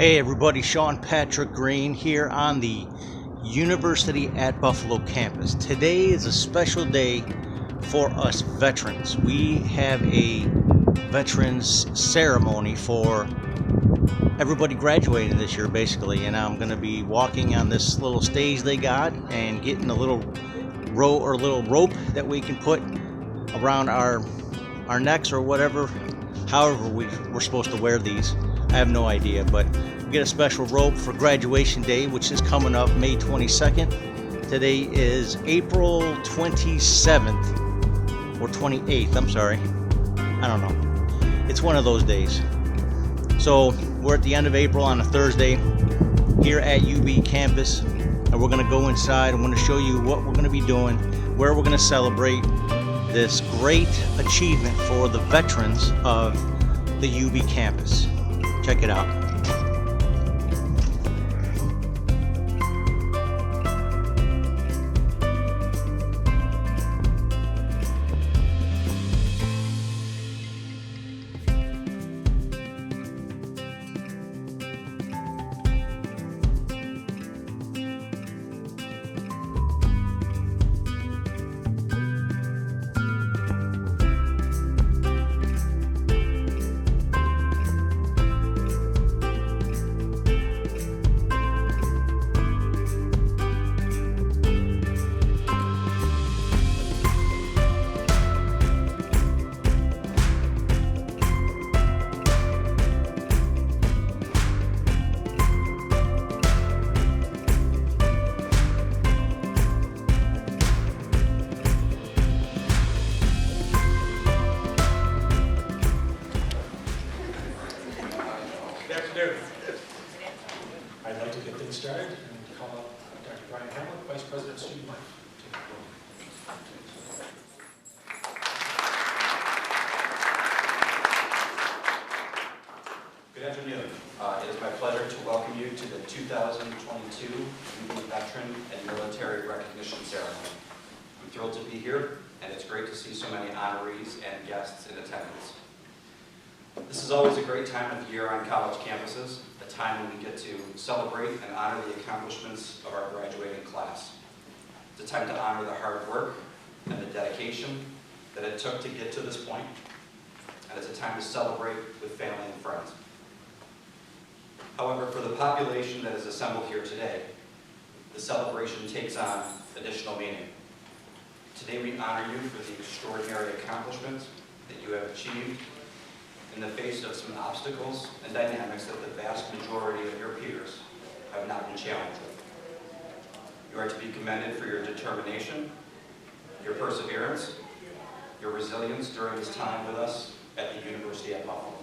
Hey everybody, Shawn Patrick Greene here on the University at Buffalo campus. Today is a special day for us veterans. We have a veterans ceremony for everybody graduating this year basically, and I'm going to be walking on this little stage they got and getting a little rope that we can put around our necks or whatever, however we're supposed to wear these. I have no idea, but we get a special rope for graduation day, which is coming up May 22nd. Today is April 27th or 28th, I'm sorry. I don't know. It's one of those days. So we're at the end of April on a Thursday here at UB campus, and we're going to go inside. I'm going to show you what we're going to be doing, where we're going to celebrate this great achievement for the veterans of the UB campus. Check it out. I'd like to get things started and call up Dr. Brian Hamlet, Vice President of Student Life. Good afternoon. It is my pleasure to welcome you to the 2022 UB Veteran and Military Recognition Ceremony. I'm thrilled to be here, and it's great to see so many honorees and guests in attendance. This is always a great time of year on college campuses, a time when we get to celebrate and honor the accomplishments of our graduating class. It's a time to honor the hard work and the dedication that it took to get to this point, and it's a time to celebrate with family and friends. However, for the population that is assembled here today, the celebration takes on additional meaning. Today we honor you for the extraordinary accomplishments that you have achieved in the face of some obstacles and dynamics that the vast majority of your peers have not been challenged with. You are to be commended for your determination, your perseverance, your resilience during this time with us at the University at Buffalo.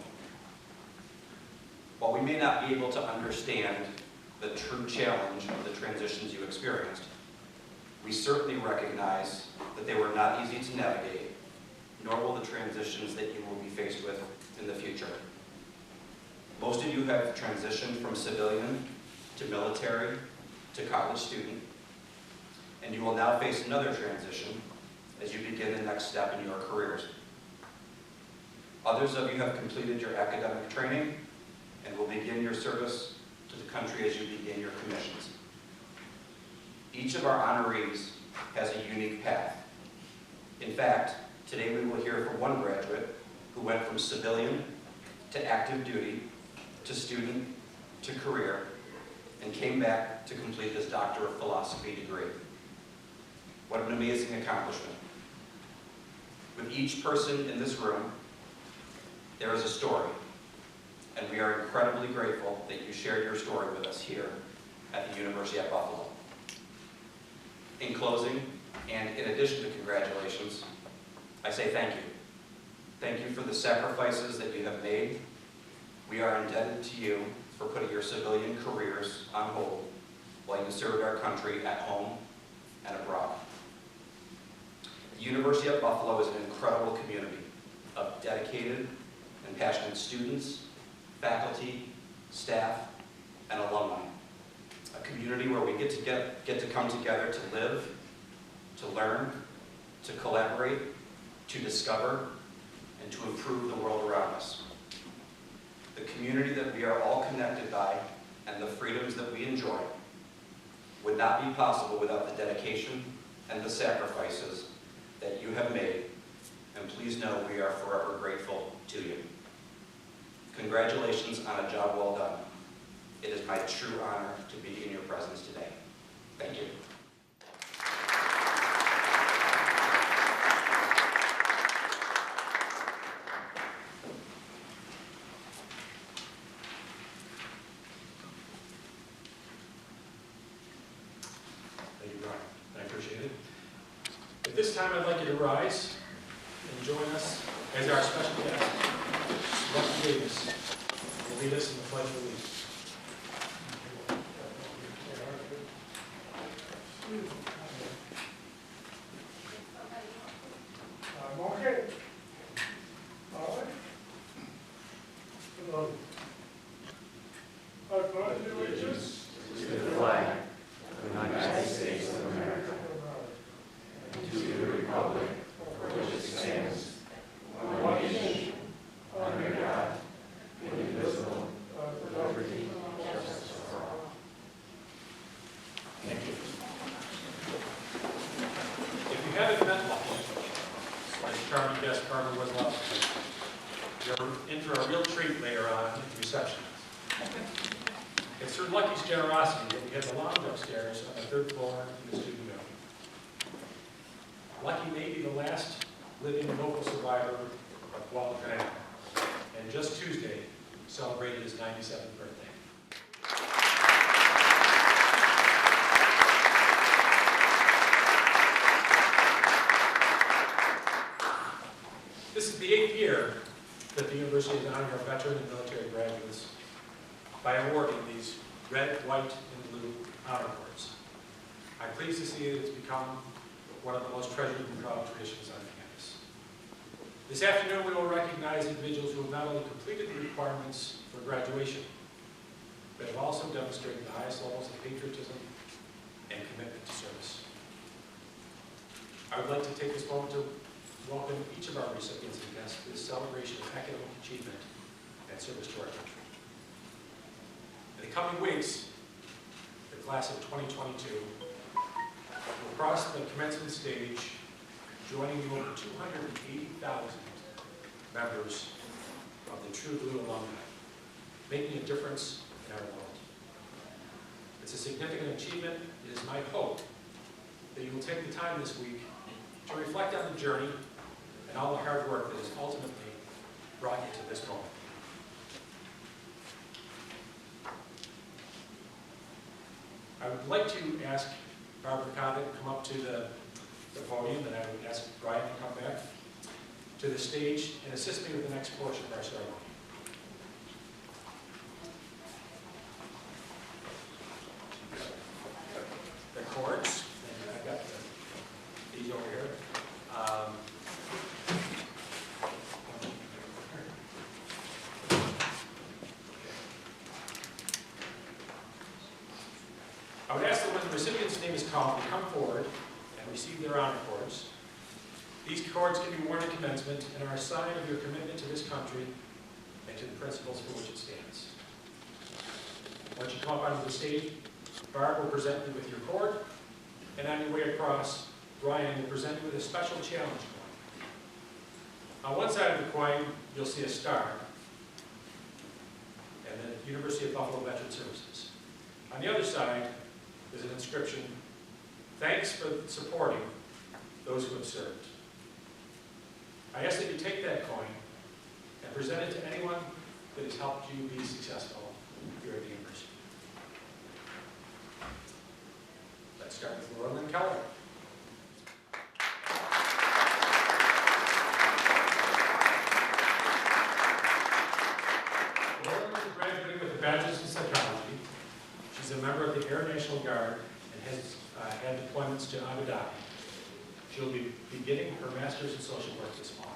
While we may not be able to understand the true challenge of the transitions you experienced, we certainly recognize that they were not easy to navigate, nor will the transitions that you will be faced with in the future. Most of you have transitioned from civilian to military to college student, and you will now face another transition as you begin the next step in your careers. Others of you have completed your academic training and will begin your service to the country as you begin your commissions. Each of our honorees has a unique path. In fact, today we will hear from one graduate who went from civilian to active duty to student to career and came back to complete his Doctor of Philosophy degree. What an amazing accomplishment. With each person in this room, there is a story, and we are incredibly grateful that you shared your story with us here at the University at Buffalo. In closing, and in addition to congratulations, I say thank you. Thank you for the sacrifices that you have made. We are indebted to you for putting your civilian careers on hold while you served our country at home and abroad. The University at Buffalo is an incredible community of dedicated and passionate students, faculty, staff, and alumni. A community where we get to come together to live, to learn, to collaborate, to discover, and to improve the world around us. the community that we are all connected by, and the freedoms that we enjoy would not be possible without the dedication and the sacrifices that you have made, and please know we are forever grateful to you. Congratulations on a job well done. It is my true honor to be in your presence today. Thank you. Thank you, Brian. I appreciate it. At this time, I'd like you to rise and join us as our special guest, Lucky Davis, will lead us in the Pledge of Allegiance. Okay. All right. I pledge allegiance to the flag of the United States of America and to the republic for which it stands, one nation, under God, indivisible, with liberty and justice for all. Thank you. If you haven't met Lucky, like charming guest Carter was last week, you're in for a real treat later on at the reception. It's through Lucky's generosity that we have the lounge upstairs on the 3rd floor in the student building. Lucky may be the last living local survivor of Guadalcanal, and just Tuesday celebrated his 97th birthday. This is the 8th year that the university is honoring our veteran and military graduates by awarding these red, white, and blue honor awards. I'm pleased to see that it's become one of the most treasured and proud traditions on campus. This afternoon, we will recognize individuals who have not only completed the requirements for graduation, but have also demonstrated the highest levels of patriotism and commitment to service. I would like to take this moment to welcome each of our recipients and guests to this celebration of academic achievement and service to our country. In the coming weeks, the class of 2022 will cross the commencement stage, joining the over 280,000 members of the True Blue alumni, making a difference in our world. It's a significant achievement. It is my hope that you will take the time this week to reflect on the journey and all the hard work that has ultimately brought you to this moment. I would like to ask Barbara Condit to come up to the podium, and I would ask Brian to come back to the stage and assist me with the next portion of our ceremony. The chords, and I've got these over here. I would ask that when the recipient's name is called, they come forward and receive their honor cords. These cords can be worn at commencement and are a sign of your commitment to this country and to the principles for which it stands. Once you come up onto the stage, Barb will present you with your cord, and on your way across, Brian will present you with a special challenge coin. On one side of the coin, you'll see a star, and then University of Buffalo Veteran Services. On the other side is an inscription, "Thanks for supporting those who have served." I ask that you take that coin and present it to anyone that has helped you be successful here at the university. Let's start with Laura Lynn Keller. Laura is graduating with a bachelor's in psychology. She's a member of the Air National Guard and has had deployments to Abu Dhabi. She'll be beginning her master's in social work this fall.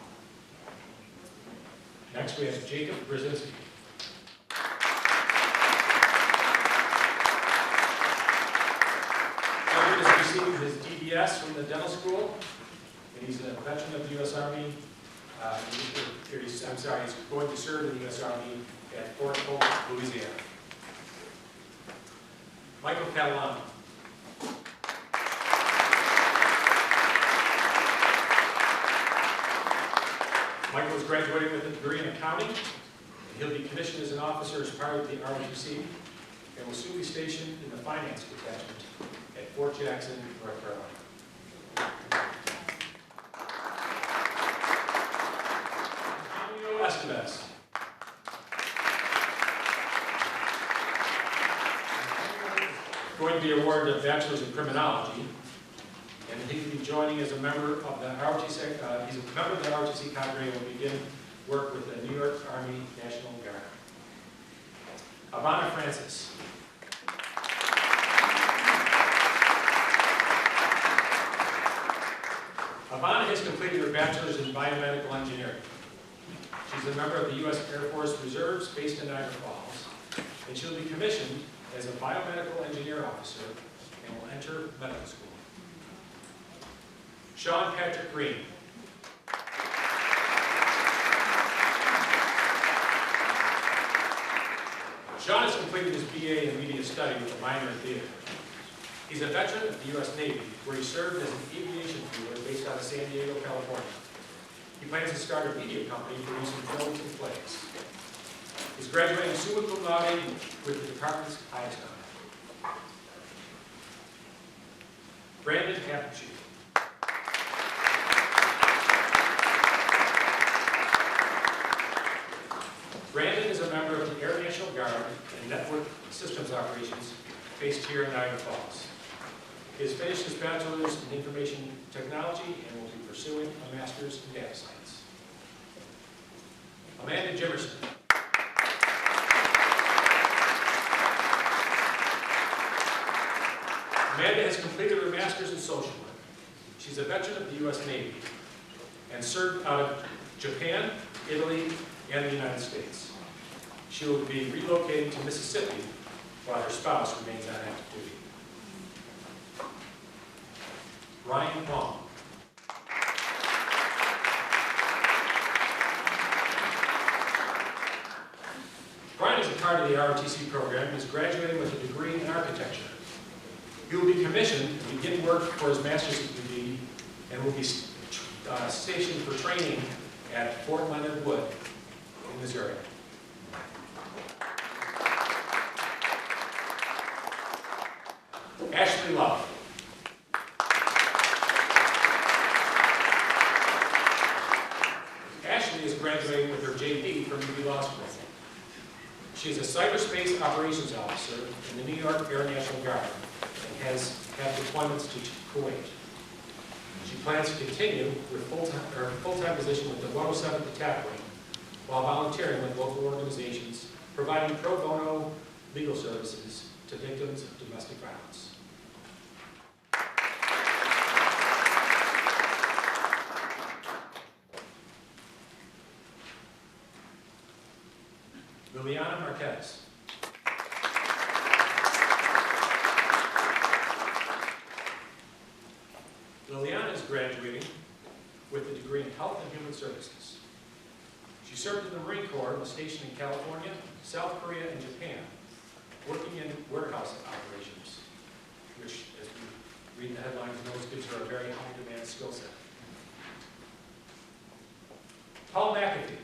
Next, we have Jacob Brzezinski. Jacob has received his DBS from the dental school, and he's a veteran of the U.S. Army He's going to serve in the U.S. Army at Fort Hope, Louisiana. Michael Catalano. Michael is graduating with a degree in accounting. He'll be commissioned as an officer as part of the ROTC and will soon be stationed in the finance detachment at Fort Jackson, North Carolina. Estevez. Going to be awarded a bachelor's in criminology, and he will be joining as a member of the ROTC. He's a member of the ROTC cadre and will begin work with the New York Army National Guard. Ivana Francis. Ivana has completed her bachelor's in biomedical engineering. She's a member of the U.S. Air Force Reserves based in Niagara Falls, and she'll be commissioned as a biomedical engineer officer and will enter medical school. Shawn Patrick Greene. Shawn has completed his BA in Media Study with a minor in theater. He's a veteran of the U.S. Navy, where he served as an aviation fueler based out of San Diego, California. He plans to start a media company producing films and plays. He's graduating summa cum laude with the department's highest honor. Brandon Applecheek. Brandon is a member of the Air National Guard and Network Systems Operations based here in Niagara Falls. He has finished his bachelor's in information technology and will be pursuing a master's in data science. Amanda Jimerson. Amanda has completed her master's in social work. She's a veteran of the U.S. Navy and served out of Japan, Italy, and the United States. She will be relocating to Mississippi while her spouse remains on active duty. Ryan Wong. Brian is a part of the ROTC program and is graduating with a degree in architecture. He will be commissioned and begin work for his master's degree and will be stationed for training at Fort Leonard Wood in Missouri. Ashley Love. Ashley is graduating with her JD from UB Law School. She is a cyberspace operations officer in the New York Air National Guard and has had deployments to Kuwait. She plans to continue with her full-time position with the 107th Attack Wing while volunteering with local organizations providing pro bono legal services to victims of domestic violence. Liliana Marquez. Liliana is graduating with a degree in Health and Human Services. She served in the Marine Corps and was stationed in California, South Korea, and Japan, working in warehouse operations, which, as we read the headlines, knows gives her a very high-demand skill set. Paul McAfee.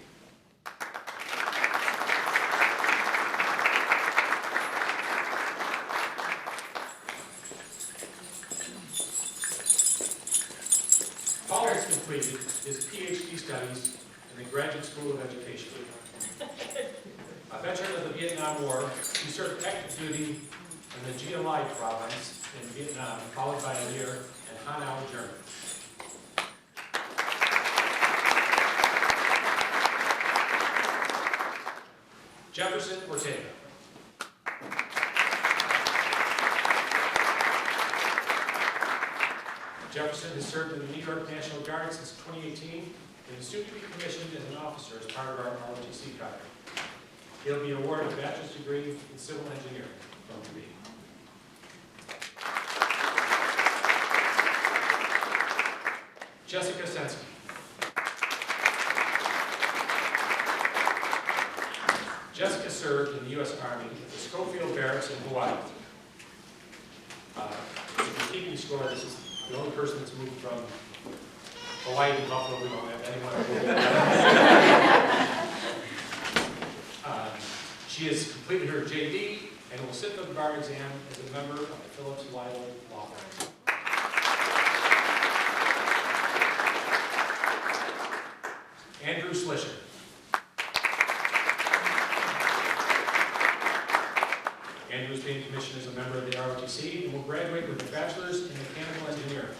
Paul has completed his PhD studies in the Graduate School of Education. A veteran of the Vietnam War, he served active duty in the Gia Lai province in Vietnam, followed by a year in Hanau, Germany. Jefferson Ortega. Jefferson has served in the New York National Guard since 2018 and is soon to be commissioned as an officer as part of our ROTC cadre. He'll be awarded a bachelor's degree in civil engineering from UB. Jessica Sensky. served in the U.S. Army at the Schofield Barracks in Hawaii. If you're keeping score, this is the only person that's moved from Hawaii to Buffalo. We don't have anyone. She has completed her JD and will sit for the bar exam as a member of the Phillips Lytle Law Firm. Andrew Slisher. Andrew is being commissioned as a member of the ROTC and will graduate with a bachelor's in mechanical engineering.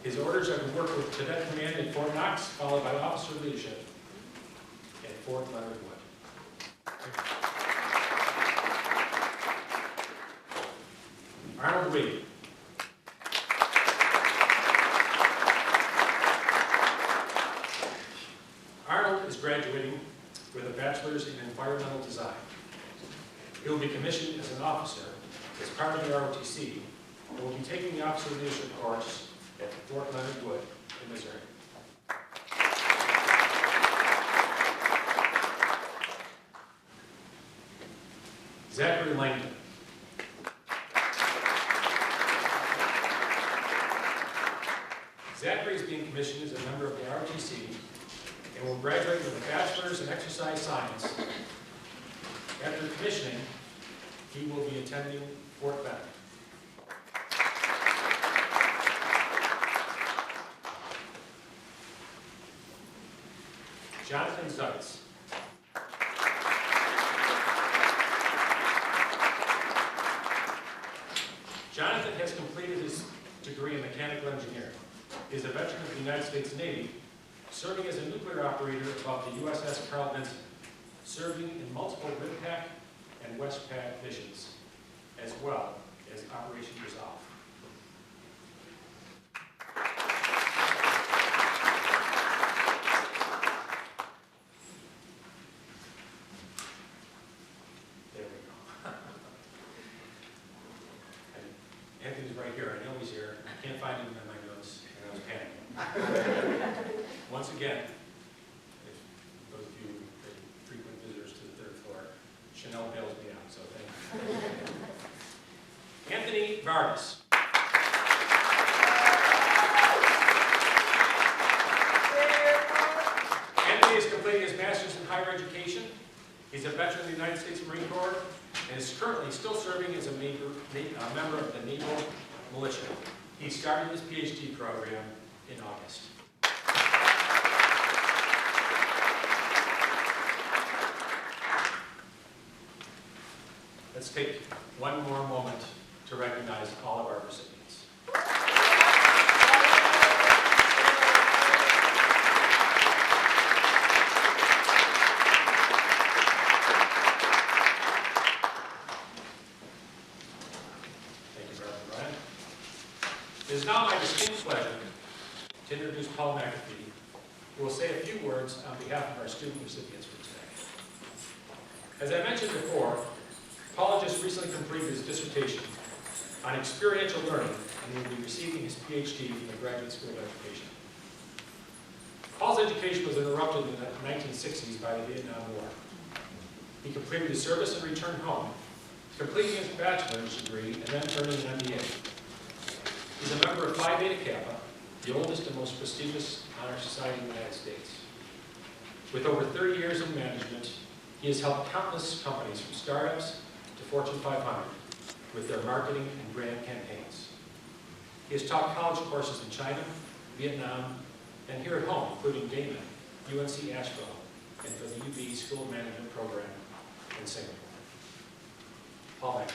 His orders are to work with Cadet Command at Fort Knox, followed by officer leadership at Fort Leonard Wood. Arnold Lee. Arnold is graduating with a bachelor's in environmental design. He will be commissioned as an officer as part of the ROTC and will be taking the officer leadership course at Fort Leonard Wood in Missouri. Zachary Langdon. Zachary is being commissioned as a member of the ROTC and will graduate with a bachelor's in exercise science. After commissioning, he will be attending Fort Benning. Jonathan Zeitz. Jonathan has completed his degree in mechanical engineering. He is a veteran of the United States Navy, serving as a nuclear operator above the USS Carl Vinson, serving in multiple RIPPAC and WESTPAC missions, as well as Operation Resolve. There we go. And Anthony's right here. I know he's here. I can't find him in my notes, and I was panicking. Once again, those of you that are frequent visitors to the third floor, Chanel bails me out, so thank you. Anthony Vargas. Anthony is completing his master's in higher education. He's a veteran of the United States Marine Corps and is currently still serving as a member of the Naval Militia. He started his PhD program in August. Let's take one more moment to recognize all of our recipients. Thank you, Brother Brian. It is now my distinct pleasure to introduce Paul McAfee, who will say a few words on behalf of our student recipients for today. As I mentioned before, Paul just recently completed his dissertation on experiential learning and will be receiving his PhD from the Graduate School of Education. Paul's education was interrupted in the 1960s by the Vietnam War. He completed his service and returned home, completing his bachelor's degree and then earning an MBA. He's a member of Phi Beta Kappa, the oldest and most prestigious honor society in the United States. With over 30 years in management, he has helped countless companies from startups to Fortune 500 with their marketing and brand campaigns. He has taught college courses in China, Vietnam, and here at home, including Damon, UNC Asheville, and for the UB School of Management program in Singapore. Paul Mack.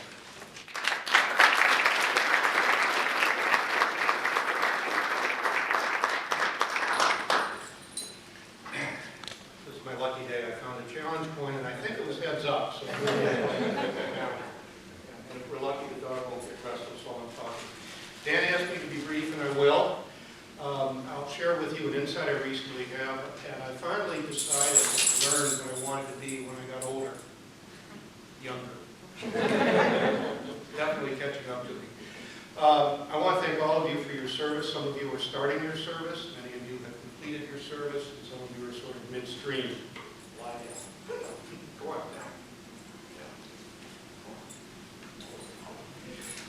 This is my lucky day. I found a challenge coin, and I think it was heads up. So and if we're lucky, the dog won't get restless while I'm talking. Dan asked me to be brief, and I will. I'll share with you an insight I recently have, and I finally decided to learn what I wanted to be when I got older. Younger. Definitely catching up to me. I want to thank all of you for your service. Some of you are starting your service. Many of you have completed your service, and some of you are sort of midstream. Go on.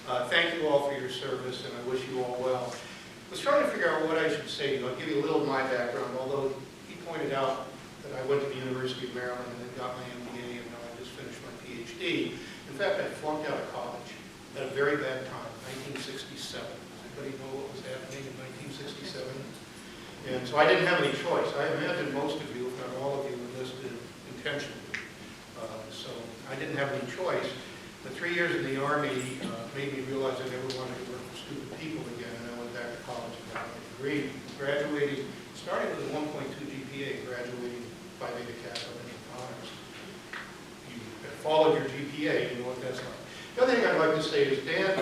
Thank you all for your service, and I wish you all well. I was trying to figure out what I should say to you. I'll give you a little of my background, although he pointed out that I went to the University of Maryland and then got my MBA, and now I just finished my PhD. In fact, I flunked out of college at a very bad time, 1967. Does anybody know what was happening in 1967? And so I didn't have any choice. I imagine most of you, if not all of you, enlisted intentionally. So I didn't have any choice. The 3 years in the Army made me realize I never wanted to work for stupid people again, and I went back to college and got my degree. Graduating, starting with a 1.2 GPA, graduating by Beta Kappa and honors. You have followed your GPA, you know what that's like. The other thing I'd like to say is Dan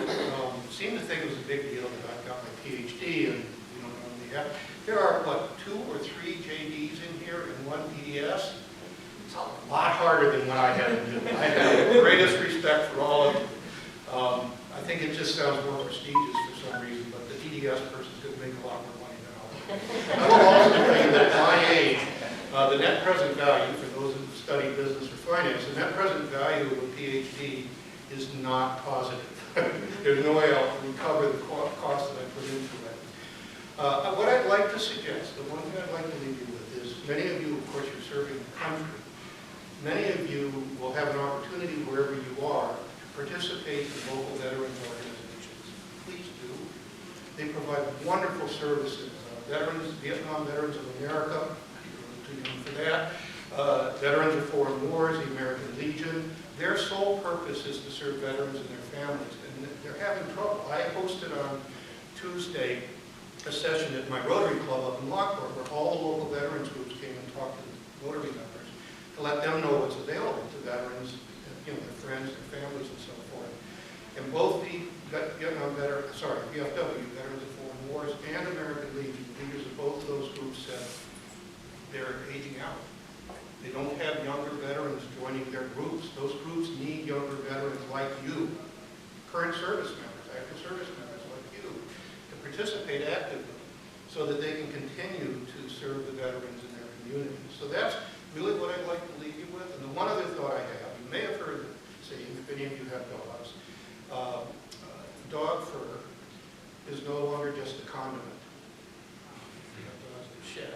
seemed to think it was a big deal that I got my PhD, and you don't normally have. There are, what, 2 or 3 JDs in here and 1 PDS? It's a lot harder than what I had to do. I have the greatest respect for all of you. I think it just sounds more prestigious for some reason, but the TDS person's going to make a lot more money than I will also tell you that at my age, the net present value, for those who study business or finance, the net present value of a PhD is not positive. There's no way I'll recover the cost that I put into it. What I'd like to suggest, the one thing I'd like to leave you with is, many of you, of course, you're serving the country. Many of you will have an opportunity wherever you are to participate in local veterans organizations. Please do. They provide wonderful services. Veterans, Vietnam Veterans of America, you're too young for that. Veterans of Foreign Wars, the American Legion. Their sole purpose is to serve veterans and their families, and they're having trouble. I hosted on Tuesday a session at my Rotary Club up in Lockport, where all the local veterans groups came and talked to the Rotary members to let them know what's available to veterans, you know, their friends, their families, and so forth. And both the VFW, Veterans of Foreign Wars, and American Legion, leaders of both of those groups said they're aging out. They don't have younger veterans joining their groups. Those groups need younger veterans like you, current service members, active service members like you, to participate actively so that they can continue to serve the veterans in their communities. So that's really what I'd like to leave you with. And the one other thought I have, you may have heard, saying, if any of you have dogs, dog fur is no longer just a condiment. You have dogs that shed.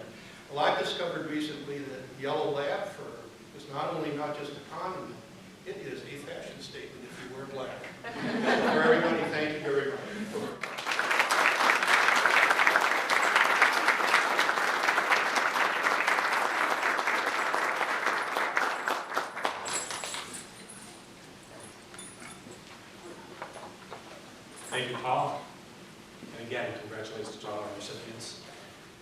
Well, I've discovered recently that yellow lab fur is not just a condiment, it is a fashion statement if you wear black. So for everybody, thank you very much. Thank you, Paul. And again, congratulations to all our recipients.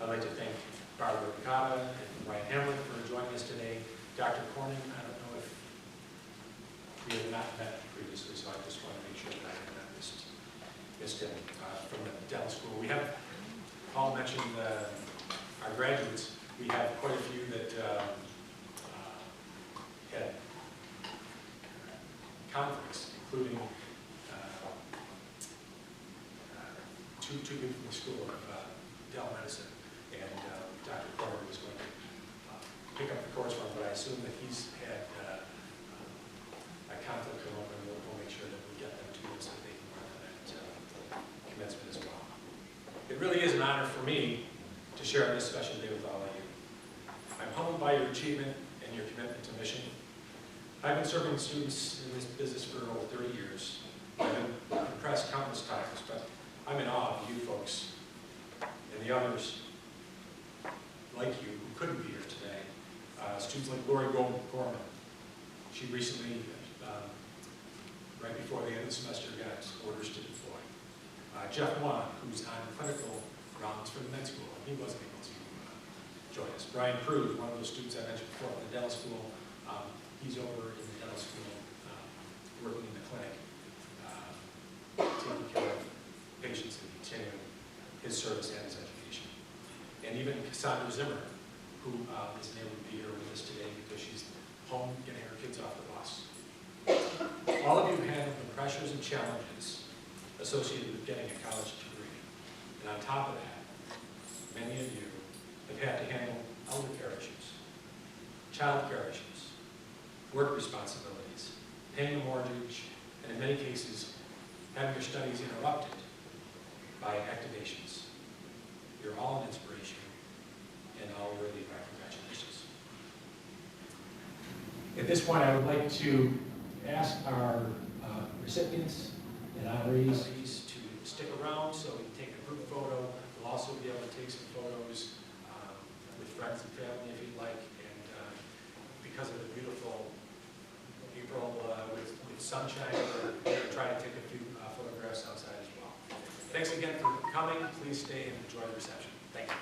I'd like to thank Barbara Ricotta and Ryan Hamlin for joining us today. Dr. Corning, I don't know if we have not met previously, so I just want to make sure that I have not missed him from the dental school. We have, Paul mentioned our graduates. We have quite a few that had conflicts, including two people from the School of Dental Medicine, and Dr. Corder was going to pick up the course from, but I assume that he's had a conflict come up, and we'll make sure that we get them to us so that they can run that commencement as well. It really is an honor for me to share this special day with all of you. I'm humbled by your achievement and your commitment to mission. I've been serving students in this business for over 30 years. I've been impressed countless times, but I'm in awe of you folks and the others like you who couldn't be here today. Students like Lori Gorman. She recently, right before the end of the semester, got orders to deploy. Jeff Wan, who's on clinical rounds for the med school. He wasn't able to join us. Brian Cruz, one of those students I mentioned before at the dental school. He's over in the dental school working in the clinic, taking care of patients and continuing his service and his education. And even Cassandra Zimmer, who isn't able to be here with us today because she's home getting her kids off the bus. All of you have the pressures and challenges associated with getting a college degree. And on top of that, many of you have had to handle elder care issues, child care issues, work responsibilities, paying a mortgage, and in many cases, having your studies interrupted by activations. You're all an inspiration and all worthy of our congratulations. At this point, I would like to ask our recipients and honorees to stick around so we can take a group photo. We'll also be able to take some photos with friends and family if you'd like. And because of the beautiful April with sunshine, we're going to try to take a few photographs outside as well. Thanks again for coming. Please stay and enjoy the reception. Thank you.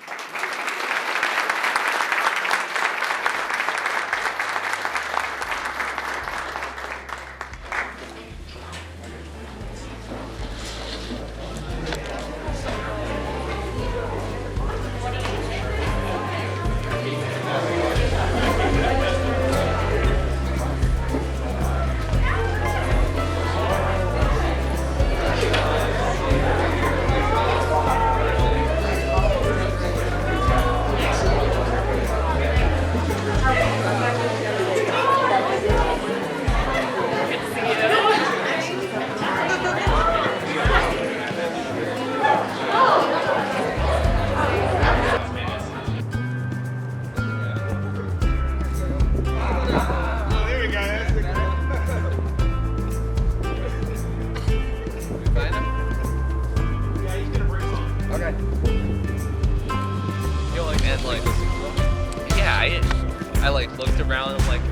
I looked around and I'm like,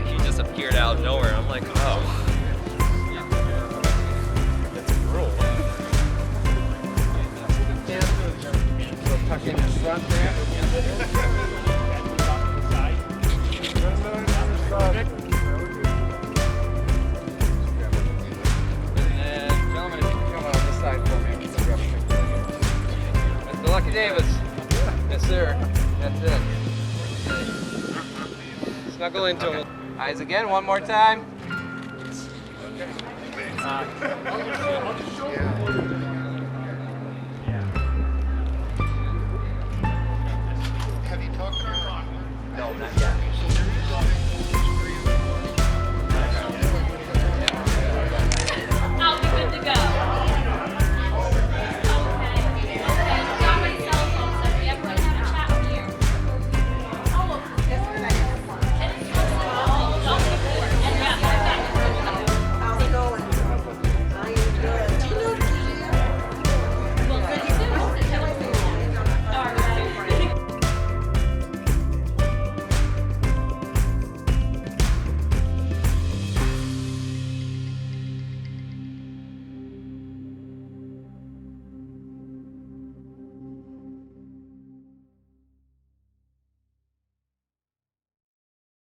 he just appeared out of nowhere. I'm like, oh. That's cruel. So tuck in the front there. And gentlemen, if you can come on this side for me, I'm gonna grab a picture. Mr. Lucky Davis. Yes, sir. That's it. Snuggle into him. Eyes again, one more time. Have you talked to her? No, not yet.